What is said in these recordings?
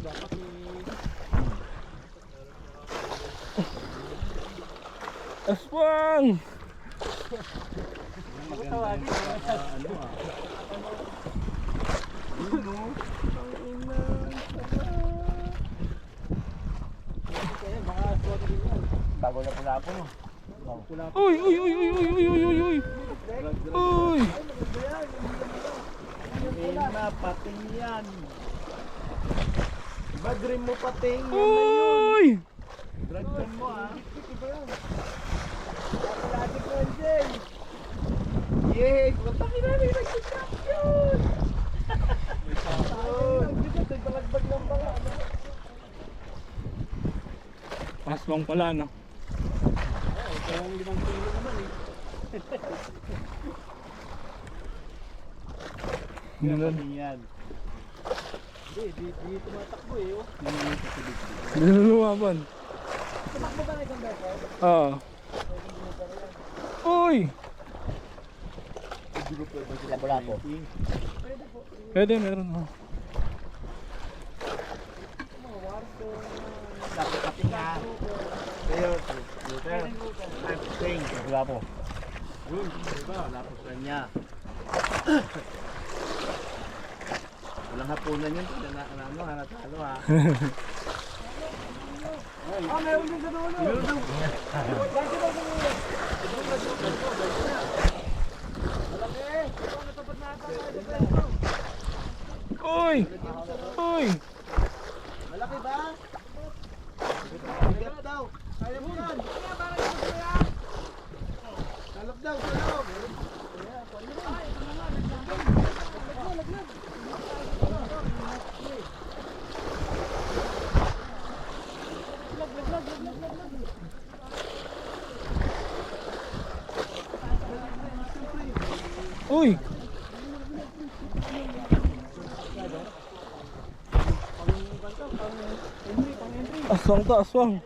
dapat Aswang! tawagin. Ano ah. Ano? Kaya baka aswang din yan. Bago na pula po. Uy, uy, uy, uy, uy, uy, uy, uy, uy. Uy! Na pating yan. Bagrim mo pating. Yan na yun. Uy! Dragdan mo ah. Lagi ko yan. Yay! Puntakin namin nag-champion! Balagbag ng bala. Aswang pala, no? Kaya ang 5 kilo naman eh. Ganun. Yan. Di tumatakbo eh. Oh. Hindi na lumaban. Tumakbo ba na isang beses? Oo. Uy! Wala po. Pwede, meron. Oh. Dapat pating nga. Pero, Luther. Pating. Wala po. Yun, diba? Wala po sa kanya. Walang hapunan yun. Ano, hanatalo ha. Ah, meron din sa dulo. Meron daw. Bakit ba sa dulo? Malaki eh. Ito natapat na ata. Uy! Uy! Malaki ba? Bigat daw. Kaya mo yan. Kaya parang ito kaya. Salap daw, salap. Uy! Aswang to, aswang.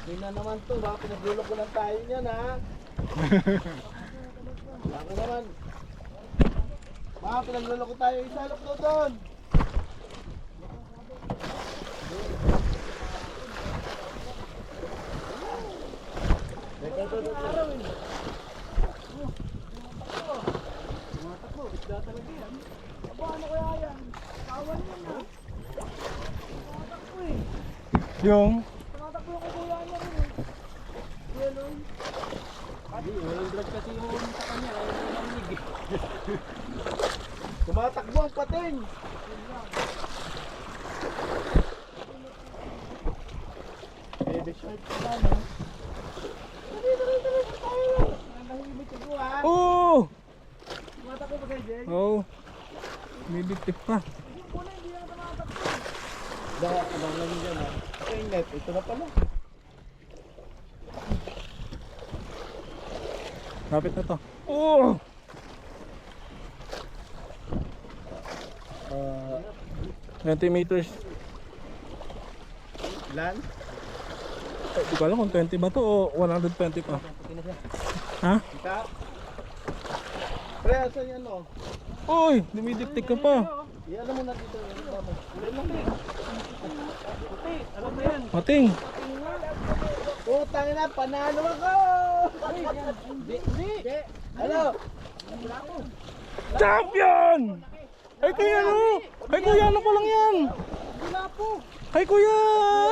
Hindi na naman to, baka pinaglulok ko lang tayo niyan ha. Baka naman. Baka pinaglulok ko tayo, isalok daw doon. Tumatakbo, isda talaga yan. Aba, ano kaya yan? Kawan yan ha. Tumatakbo eh. Yung Tumatakbo yung kukulaan niya rin eh. Kuya Loy. Hindi, walang drag kasi yung sa kanya. Kaya yung nanglig eh. Tumatakbo ang pating. Bebe short pa lang no? Dali tayo. Nahimik ako ha. oh! Tumatakbo ba kayo, Jay? Oh. May bigtip pa. Hindi ko na, hindi na tumatakbo. Dahil abang lang yun dyan ha. Ito yung net. Ito na pala. Kapit na to. Oh! 20 meters. Ilan? Di ko alam kung 20 ba to o 120 pa. Ha? Kita? Pre, asan yan o? Uy! Dumidiktik ka pa. Iyan mo na dito. Alam mo yan. Mating! Putang na, panalo ako! Hindi. Ano? Champion! Ay kuya ano? Ay kuya ano pa lang yan? Wala po. Ay kuya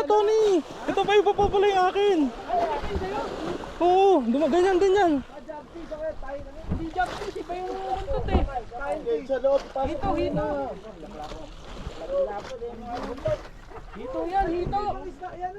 Tony! Ito pa yung papapala yung akin. Ay, akin sa'yo. Oo, ganyan din yan. Jabti sa kaya tayo na. Hindi jabti, si pa yung buntot eh. Okay, sa loob. Hito, hito. Hito yan, hito. Yan,